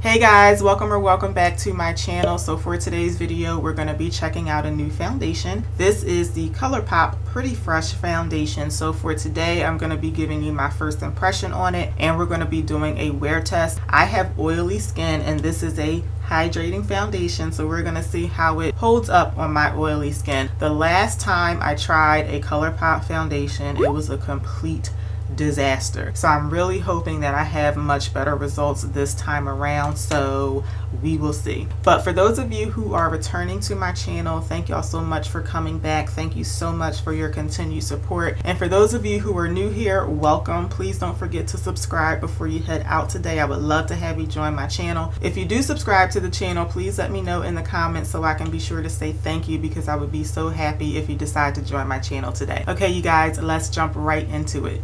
Hey guys, welcome back to my channel. So for today's video, we're going to be checking out a new foundation. This is the Colourpop Pretty Fresh Foundation. So for today, I'm going to be giving you my first impression on it, and we're going to be doing a wear test. I have oily skin, and this is a hydrating foundation, so we're going to see how it holds up on my oily skin. The last time I tried a Colourpop foundation, it was a complete disaster. So I'm really hoping that I have much better results this time around, so we will see. But for those of you who are returning to my channel, thank y'all so much for coming back. Thank you so much for your continued support. And for those of you who are new here, welcome. Please don't forget to subscribe before you head out today. I would love to have you join my channel. If you do subscribe to the channel, please let me know in the comments so I can be sure to say thank you, because I would be so happy if you decide to join my channel today. Okay, you guys, let's jump right into it.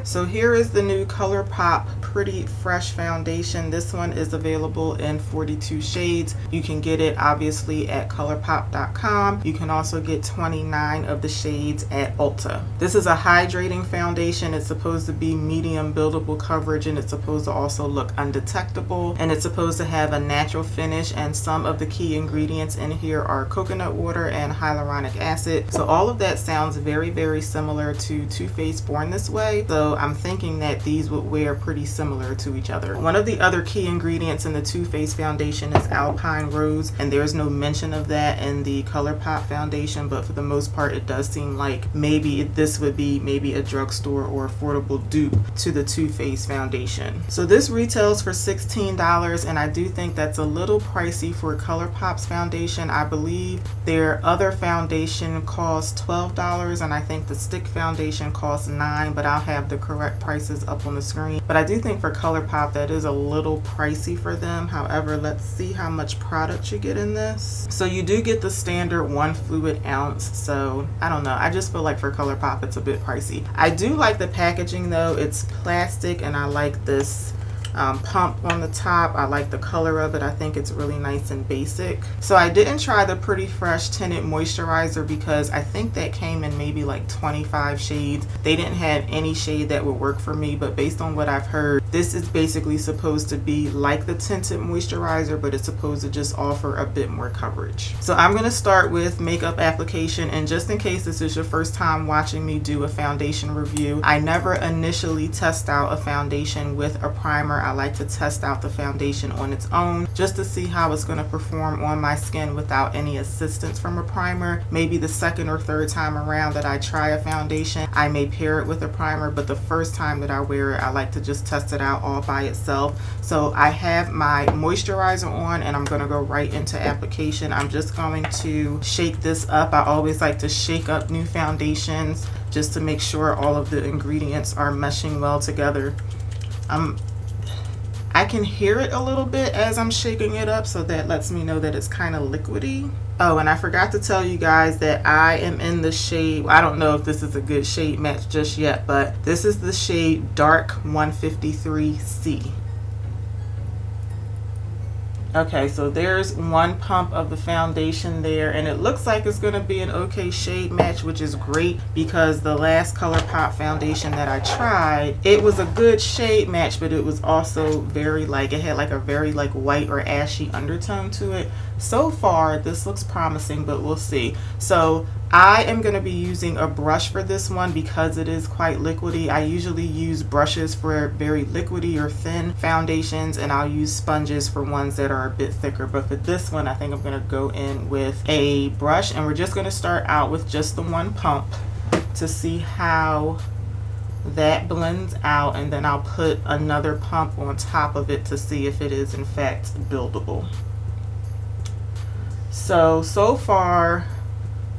So here is the new Colourpop Pretty Fresh Foundation. This one is available in 42 shades. You can get it obviously at colourpop.com. You can also get 29 of the shades at Ulta. This is a hydrating foundation. It's supposed to be medium buildable coverage, and it's supposed to also look undetectable, and it's supposed to have a natural finish, and some of the key ingredients in here are coconut water and hyaluronic acid. So all of that sounds very similar to Too Faced Born This Way. So I'm thinking that these would wear pretty similar to each other. One of the other key ingredients in the Too Faced foundation is Alpine Rose, and there's no mention of that in the Colourpop foundation, but for the most part it does seem like maybe this would be maybe a drugstore or affordable dupe to the Too Faced foundation. So this retails for $16, and I do think that's a little pricey for Colourpop's foundation. I believe their other foundation costs $12, and I think the stick foundation costs $9, but I'll have the correct prices up on the screen. But I do think for Colourpop that is a little pricey for them. However, let's see how much product you get in this. So you do get the standard 1 fluid ounce. So I don't know, I just feel like for Colourpop it's a bit pricey. I do like the packaging though. It's plastic, and I like this pump on the top. I like the color of it. I think it's really nice and basic. So I didn't try the Pretty Fresh Tinted Moisturizer because I think that came in maybe like 25 shades. They didn't have any shade that would work for me, but based on what I've heard, this is basically supposed to be like the tinted moisturizer, but it's supposed to just offer a bit more coverage. So I'm going to start with makeup application, and just in case this is your first time watching me do a foundation review, I never initially test out a foundation with a primer. I like to test out the foundation on its own just to see how it's going to perform on my skin without any assistance from a primer. Maybe the second or third time around that I try a foundation, I may pair it with a primer, but the first time that I wear it, I like to just test it out all by itself. So I have my moisturizer on, and I'm going to go right into application. I'm just going to shake this up. I always like to shake up new foundations just to make sure all of the ingredients are meshing well together. I can hear it a little bit as I'm shaking it up, so that lets me know that it's kind of liquidy. Oh, and I forgot to tell you guys that I am in the shade, I don't know if this is a good shade match just yet, but this is the shade Dark 153C. Okay, so there's one pump of the foundation there, and it looks like it's going to be an okay shade match, which is great because the last Colourpop foundation that I tried, it was a good shade match, but it was also very it had like a very white or ashy undertone to it. So far, this looks promising, but we'll see. So I am going to be using a brush for this one because it is quite liquidy. I usually use brushes for very liquidy or thin foundations, and I'll use sponges for ones that are a bit thicker. But for this one, I think I'm going to go in with a brush, and we're just going to start out with just the one pump to see how that blends out, and then I'll put another pump on top of it to see if it is in fact buildable. So far,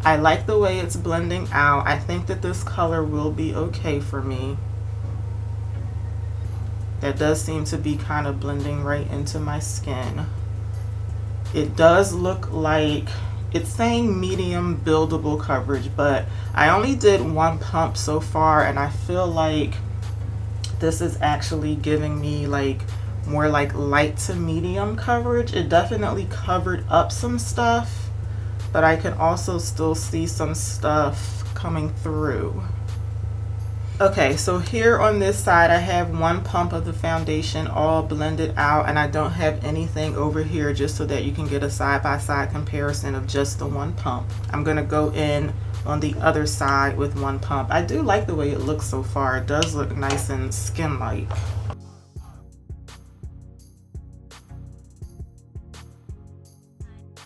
I like the way it's blending out. I think that this color will be okay for me. That does seem to be kind of blending right into my skin. It does look like it's saying medium buildable coverage, but I only did one pump so far, and I feel like this is actually giving me more light to medium coverage. It definitely covered up some stuff, but I can also still see some stuff coming through. Okay, so here on this side I have one pump of the foundation all blended out, and I don't have anything over here, just so that you can get a side-by-side comparison of just the one pump. I'm going to go in on the other side with one pump. I do like the way it looks so far. It does look nice and skin-like.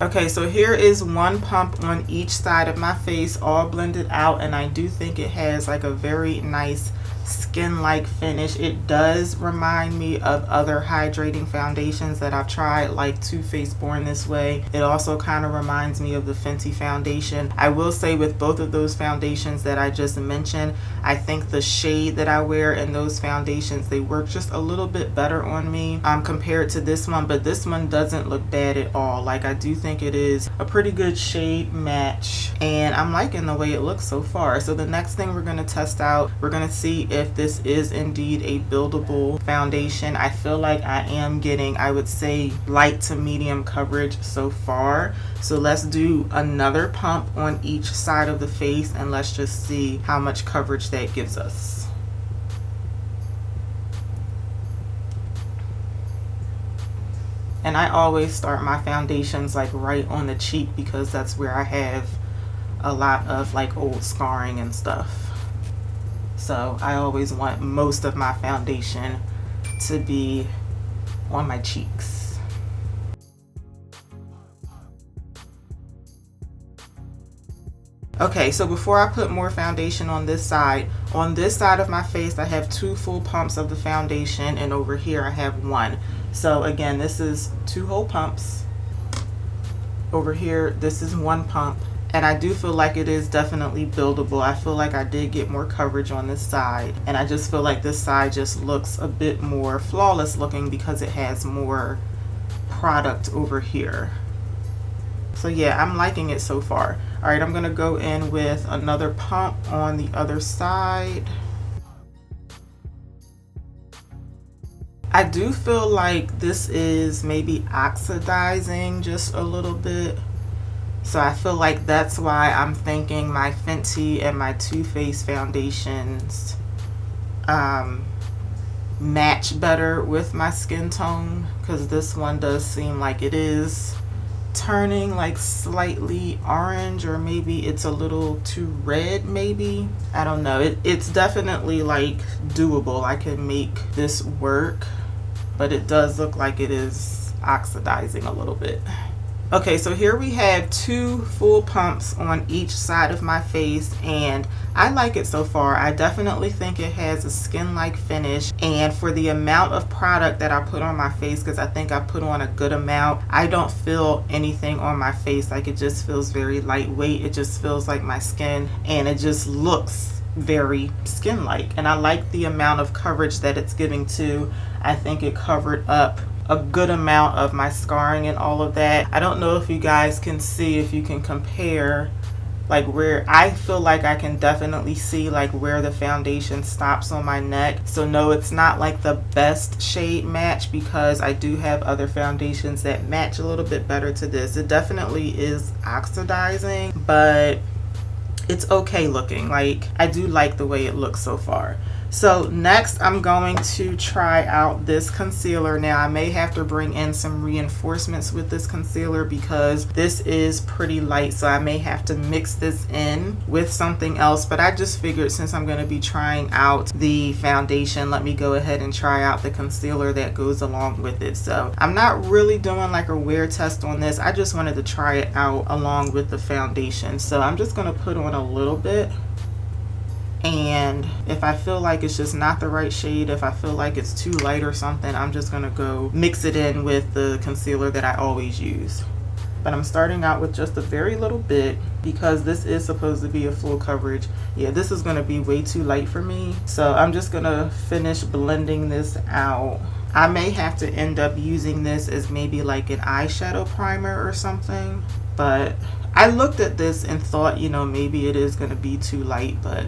Okay, so here is one pump on each side of my face all blended out, and I do think it has like a very nice skin-like finish. It does remind me of other hydrating foundations that I've tried, like Too Faced Born This Way. It also kind of reminds me of the Fenty foundation. I will say with both of those foundations that I just mentioned, I think the shade that I wear in those foundations, they work just a little bit better on me compared to this one, but this one doesn't look bad at all. Like, I do think it is a pretty good shade match, and I'm liking the way it looks so far. So the next thing we're going to test out, we're going to see if this is indeed a buildable foundation. I feel like I am getting, I would say, light to medium coverage so far. So let's do another pump on each side of the face, and let's just see how much coverage that gives us. And I always start my foundations like right on the cheek, because that's where I have a lot of like old scarring and stuff. So I always want most of my foundation to be on my cheeks. Okay, so before I put more foundation on this side of my face, I have 2 full pumps of the foundation, and over here I have 1. So again, this is 2 whole pumps. Over here, this is 1 pump. And I do feel like it is definitely buildable. I feel like I did get more coverage on this side, and I just feel like this side just looks a bit more flawless looking because it has more product over here. So yeah, I'm liking it so far. All right, I'm gonna go in with another pump on the other side. I do feel like this is maybe oxidizing just a little bit. So I feel like that's why I'm thinking my Fenty and my Too Faced foundations match better with my skin tone, because this one does seem like it is turning like slightly orange, or maybe it's a little too red maybe. I don't know. It's definitely like doable. I can make this work, but it does look like it is oxidizing a little bit. Okay, so here we have 2 full pumps on each side of my face, and I like it so far. I definitely think it has a skin-like finish, and for the amount of product that I put on my face, because I think I put on a good amount, I don't feel anything on my face. Like, it just feels very lightweight. It just feels like my skin, and it just looks very skin-like, and I like the amount of coverage that it's giving too. I think it covered up a good amount of my scarring and all of that. I don't know if you guys can see, if you can compare like where I feel like I can definitely see like where the foundation stops on my neck. So no, it's not like the best shade match, because I do have other foundations that match a little bit better to this. It definitely is oxidizing, but it's okay looking. Like, I do like the way it looks so far. So next I'm going to try out this concealer. Now I may have to bring in some reinforcements with this concealer because this is pretty light, so I may have to mix this in with something else, but I just figured since I'm going to be trying out the foundation, let me go ahead and try out the concealer that goes along with it. So I'm not really doing like a wear test on this. I just wanted to try it out along with the foundation. So I'm just going to put on a little bit. And if I feel like it's just not the right shade, if I feel like it's too light or something, I'm just gonna go mix it in with the concealer that I always use. But I'm starting out with just a very little bit because this is supposed to be a full coverage. Yeah, this is gonna be way too light for me. So I'm just gonna finish blending this out. I may have to end up using this as maybe like an eyeshadow primer or something. But I looked at this and thought, you know, maybe it is gonna be too light, but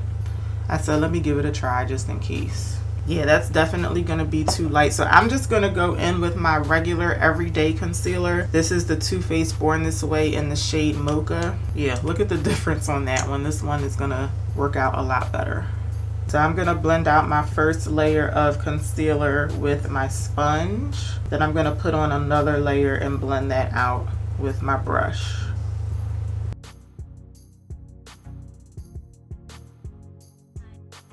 I said, let me give it a try just in case. Yeah, that's definitely going to be too light. So I'm just going to go in with my regular everyday concealer. This is the Too Faced Born This Way in the shade Mocha. Yeah, look at the difference on that one. This one is going to work out a lot better. So I'm going to blend out my first layer of concealer with my sponge. Then I'm going to put on another layer and blend that out with my brush.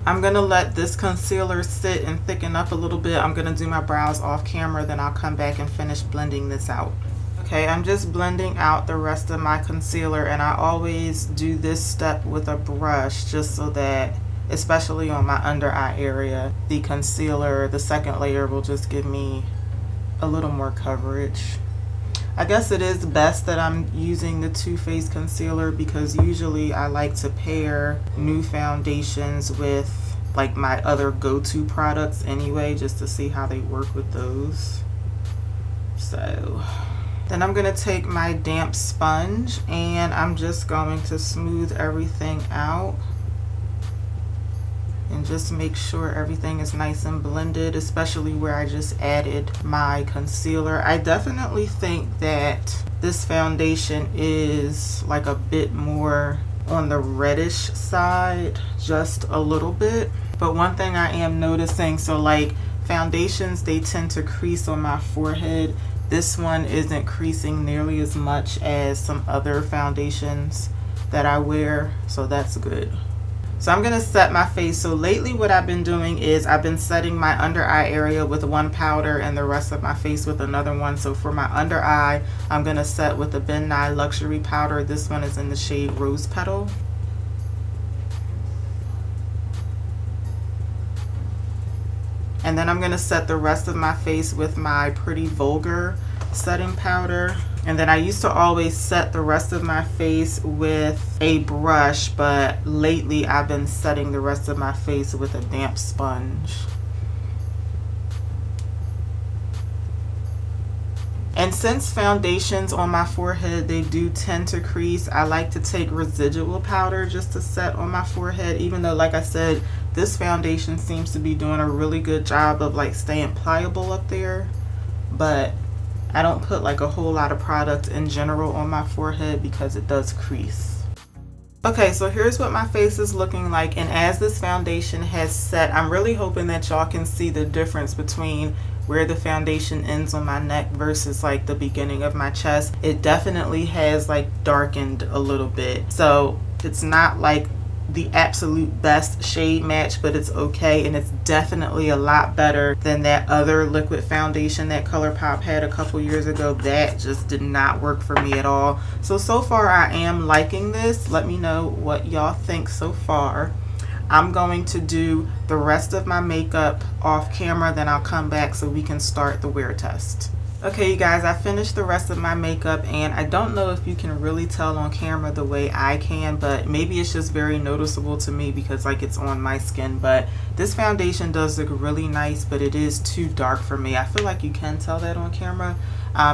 I'm going to let this concealer sit and thicken up a little bit. I'm going to do my brows off camera, then I'll come back and finish blending this out. Okay, I'm just blending out the rest of my concealer, and I always do this step with a brush just so that, especially on my under eye area, the concealer, the second layer, will just give me a little more coverage. I guess it is best that I'm using the Too Faced concealer because usually I like to pair new foundations with like my other go-to products anyway, just to see how they work with those. So then I'm going to take my damp sponge and I'm just going to smooth everything out and just make sure everything is nice and blended, especially where I just added my concealer. I definitely think that this foundation is like a bit more on the reddish side, just a little bit. But one thing I am noticing, so like foundations, they tend to crease on my forehead. This one isn't creasing nearly as much as some other foundations that I wear, so that's good. So I'm going to set my face. So lately what I've been doing is I've been setting my under eye area with one powder and the rest of my face with another one. So for my under eye, I'm going to set with the Ben Nye Luxury Powder. This one is in the shade Rose Petal. And then I'm going to set the rest of my face with my Pretty Vulgar setting powder. And then I used to always set the rest of my face with a brush, but lately I've been setting the rest of my face with a damp sponge. And since foundations on my forehead, they do tend to crease, I like to take residual powder just to set on my forehead, even though, like I said, this foundation seems to be doing a really good job of like staying pliable up there. But I don't put like a whole lot of product in general on my forehead because it does crease. Okay, so here's what my face is looking like, and as this foundation has set, I'm really hoping that y'all can see the difference between where the foundation ends on my neck versus like the beginning of my chest. It definitely has like darkened a little bit. So it's not like the absolute best shade match, but it's okay, and it's definitely a lot better than that other liquid foundation that Colourpop had a couple years ago. That just did not work for me at all. So far I am liking this. Let me know what y'all think so far. I'm going to do the rest of my makeup off camera, then I'll come back so we can start the wear test. Okay, you guys, I finished the rest of my makeup, and I don't know if you can really tell on camera the way I can, but maybe it's just very noticeable to me because like it's on my skin. But this foundation does look really nice, but it is too dark for me. I feel like you can tell that on camera.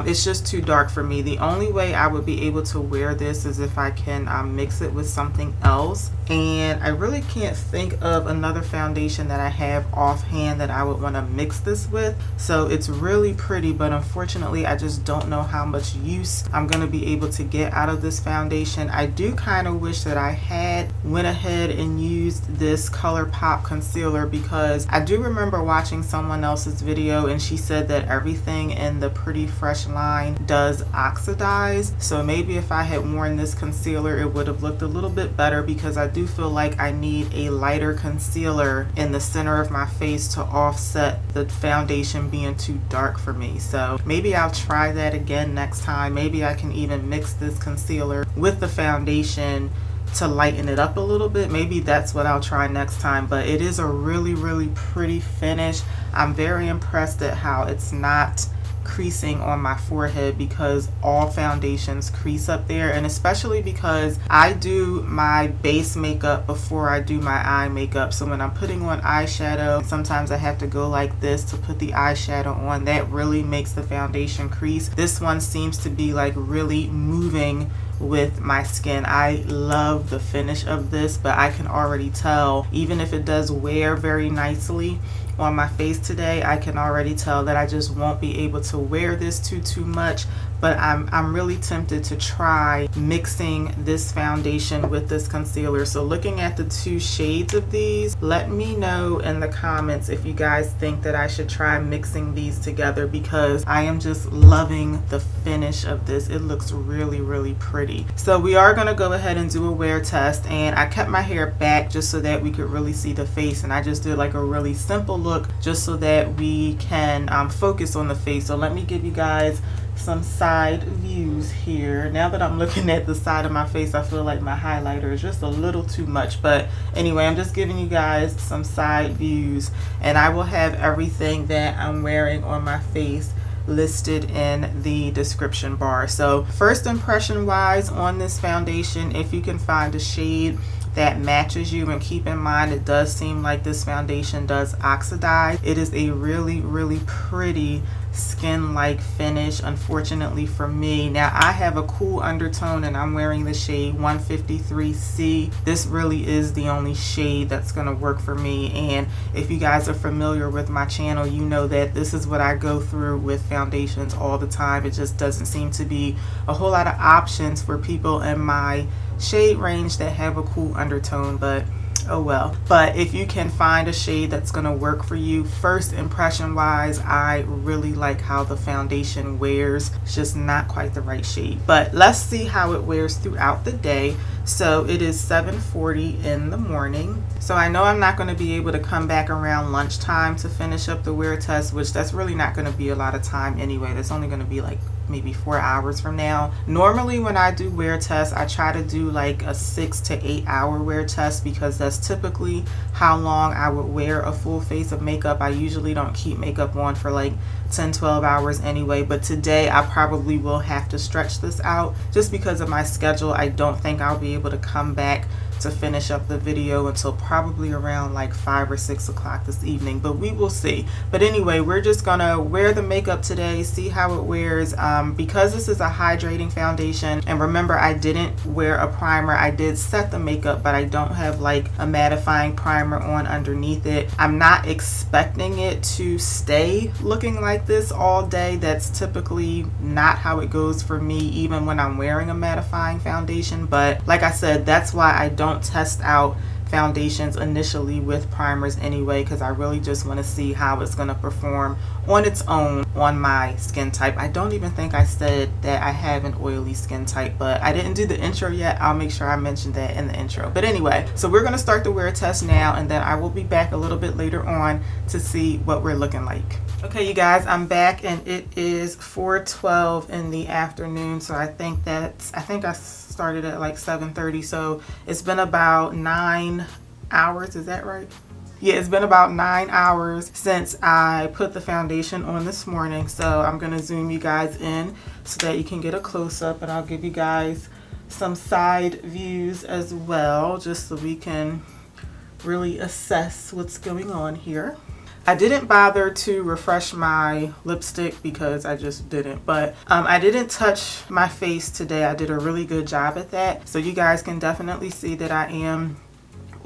It's just too dark for me. The only way I would be able to wear this is if I can mix it with something else, and I really can't think of another foundation that I have offhand that I would want to mix this with. So it's really pretty, but unfortunately I just don't know how much use I'm going to be able to get out of this foundation. I do kind of wish that I had went ahead and used this Colourpop concealer, because I do remember watching someone else's video and she said that everything in the Pretty Fresh line does oxidize. So maybe if I had worn this concealer it would have looked a little bit better, because I do feel like I need a lighter concealer in the center of my face to offset the foundation being too dark for me. So maybe I'll try that again next time. Maybe I can even mix this concealer with the foundation to lighten it up a little bit. Maybe that's what I'll try next time. But it is a really pretty finish. I'm very impressed at how it's not creasing on my forehead, because all foundations crease up there, and especially because I do my base makeup before I do my eye makeup. So when I'm putting on eyeshadow, sometimes I have to go like this to put the eyeshadow on. That really makes the foundation crease. This one seems to be like really moving with my skin. I love the finish of this, but I can already tell, even if it does wear very nicely, on my face today. I can already tell that I just won't be able to wear this too much, but I'm really tempted to try mixing this foundation with this concealer. So looking at the 2 shades of these, let me know in the comments if you guys think that I should try mixing these together, because I am just loving the finish of this. It looks really pretty. So we are going to go ahead and do a wear test, and I kept my hair back just so that we could really see the face, and I just did like a really simple look just so that we can focus on the face. So let me give you guys some side views here. Now that I'm looking at the side of my face, I feel like my highlighter is just a little too much, but anyway, I'm just giving you guys some side views, and I will have everything that I'm wearing on my face listed in the description bar. So first impression wise on this foundation, if you can find a shade that matches you, and keep in mind it does seem like this foundation does oxidize. It is a really pretty skin-like finish, unfortunately for me. Now I have a cool undertone and I'm wearing the shade 153C. This really is the only shade that's going to work for me, and if you guys are familiar with my channel, you know that this is what I go through with foundations all the time. It just doesn't seem to be a whole lot of options for people in my shade range that have a cool undertone, but oh well. But if you can find a shade that's going to work for you, first impression wise, I really like how the foundation wears. It's just not quite the right shade, but let's see how it wears throughout the day. So it is 7:40 in the morning, so I know I'm not going to be able to come back around lunchtime to finish up the wear test, which that's really not going to be a lot of time anyway. That's only going to be like maybe 4 hours from now. Normally when I do wear tests, I try to do like a 6 to 8 hour wear test, because that's typically how long I would wear a full face of makeup. I usually don't keep makeup on for like 10-12 hours anyway, but today I probably will have to stretch this out just because of my schedule. I don't think I'll be able to come back to finish up the video until probably around like 5 or 6 o'clock this evening, but we will see. But anyway, we're just gonna wear the makeup today, see how it wears. Because this is a hydrating foundation, and remember I didn't wear a primer, I did set the makeup, but I don't have like a mattifying primer on underneath it. I'm not expecting it to stay looking like this all day. That's typically not how it goes for me, even when I'm wearing a mattifying foundation. But like I said, that's why I don't test out foundations initially with primers anyway, because I really just want to see how it's going to perform on its own on my skin type. I don't even think I said that I have an oily skin type, but I didn't do the intro yet. I'll make sure I mention that in the intro. But anyway, so we're going to start the wear test now, and then I will be back a little bit later on to see what we're looking like. Okay, you guys, I'm back, and it is 4:12 in the afternoon, so I think I started at like 7:30, so it's been about 9 hours. Is that right? Yeah, it's been about 9 hours since I put the foundation on this morning. So I'm gonna zoom you guys in so that you can get a close-up, and I'll give you guys some side views as well, just so we can really assess what's going on here. I didn't bother to refresh my lipstick because I just didn't, but I didn't touch my face today. I did a really good job at that. So you guys can definitely see that I am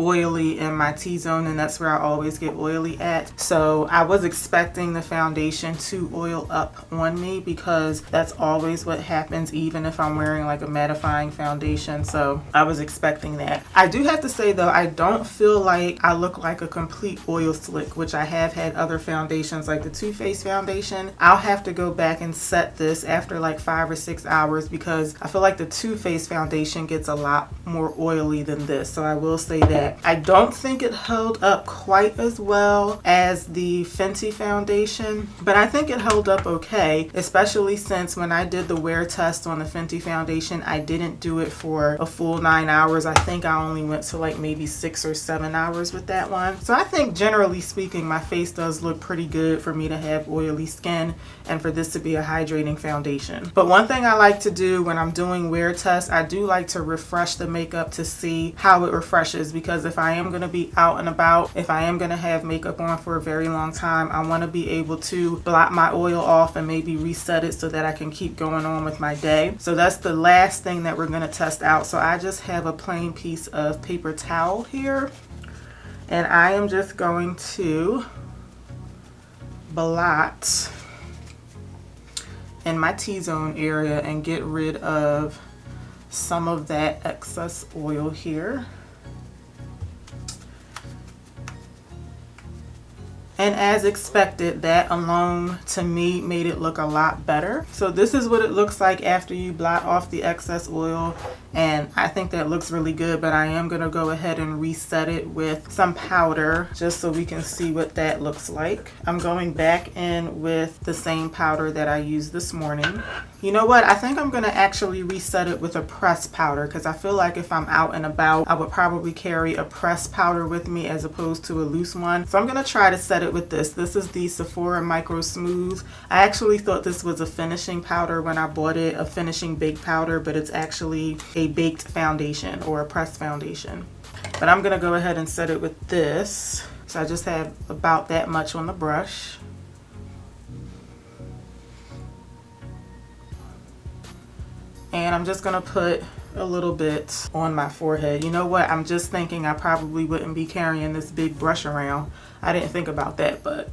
oily in my T-zone, and that's where I always get oily at. So I was expecting the foundation to oil up on me, because that's always what happens even if I'm wearing like a mattifying foundation. So I was expecting that. I do have to say though, I don't feel like I look like a complete oil slick, which I have had other foundations like the Too Faced foundation. I'll have to go back and set this after like 5 or 6 hours, because I feel like the Too Faced foundation gets a lot more oily than this. So I will say that. I don't think it held up quite as well as the Fenty foundation, but I think it held up okay, especially since when I did the wear test on the Fenty foundation, I didn't do it for a full 9 hours. I think I only went to like maybe 6 or 7 hours with that one. So I think generally speaking, my face does look pretty good for me to have oily skin and for this to be a hydrating foundation. But one thing I like to do when I'm doing wear tests, I do like to refresh the makeup to see how it refreshes, because if I am going to be out and about, if I am going to have makeup on for a very long time, I want to be able to blot my oil off and maybe reset it so that I can keep going on with my day. So that's the last thing that we're going to test out. So I just have a plain piece of paper towel here, and I am just going to blot in my T-zone area and get rid of some of that excess oil here. And as expected, that alone to me made it look a lot better. So this is what it looks like after you blot off the excess oil. And I think that looks really good, but I am gonna go ahead and reset it with some powder just so we can see what that looks like. I'm going back in with the same powder that I used this morning. You know what? I think I'm gonna actually reset it with a pressed powder because I feel like if I'm out and about, I would probably carry a pressed powder with me as opposed to a loose one. So I'm gonna try to set it with this. This is the Sephora Micro Smooth. I actually thought this was a finishing powder when I bought it, a finishing baked powder, but it's actually a baked foundation or a pressed foundation. But I'm gonna go ahead and set it with this. So I just have about that much on the brush. And I'm just gonna put a little bit on my forehead. You know what? I'm just thinking I probably wouldn't be carrying this big brush around. I didn't think about that, but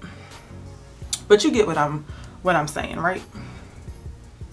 you get what I'm saying, right?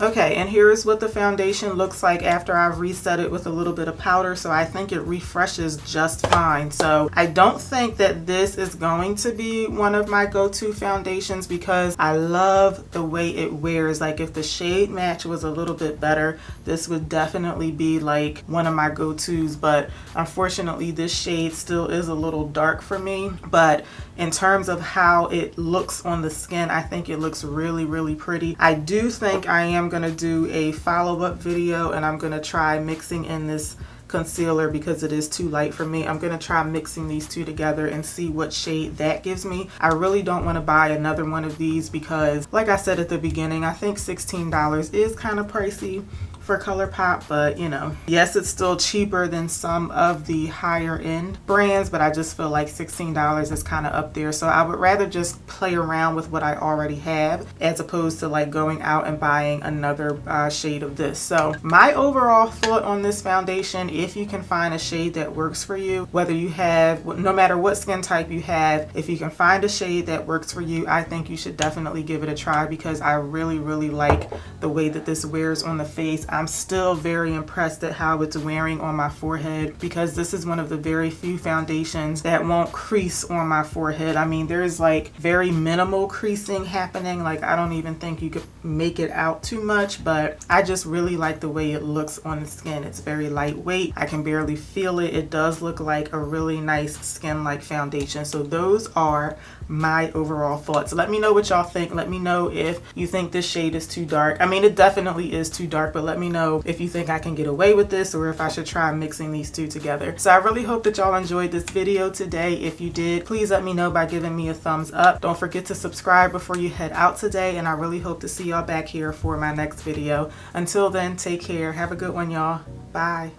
Okay, and here is what the foundation looks like after I've reset it with a little bit of powder. So I think it refreshes just fine. So I don't think that this is going to be one of my go-to foundations because I love the way it wears. Like if the shade match was a little bit better, this would definitely be like one of my go-tos. But unfortunately, this shade still is a little dark for me. But in terms of how it looks on the skin, I think it looks really, really pretty. I do think I am going to do a follow-up video and I'm going to try mixing in this concealer because it is too light for me. I'm going to try mixing these two together and see what shade that gives me. I really don't want to buy another one of these because, like I said at the beginning, I think $16 is kind of pricey for Colourpop, but you know, yes, it's still cheaper than some of the higher end brands, but I just feel like $16 is kind of up there. So I would rather just play around with what I already have as opposed to like going out and buying another shade of this. So my overall thought on this foundation, if you can find a shade that works for you, whether you have, no matter what skin type you have, if you can find a shade that works for you, I think you should definitely give it a try because I really, really like the way that this wears on the face. I'm still very impressed at how it's wearing on my forehead because this is one of the very few foundations that won't crease on my forehead. I mean, there's like very minimal creasing happening. Like I don't even think you could make it out too much, but I just really like the way it looks on the skin. It's very lightweight. I can barely feel it. It does look like a really nice skin-like foundation. So those are my overall thoughts. Let me know what y'all think. Let me know if you think this shade is too dark. I mean, it definitely is too dark, but let me know if you think I can get away with this or if I should try mixing these two together. So I really hope that y'all enjoyed this video today. If you did, please let me know by giving me a thumbs up. Don't forget to subscribe before you head out today, and I really hope to see y'all back here for my next video. Until then, take care. Have a good one, y'all. Bye.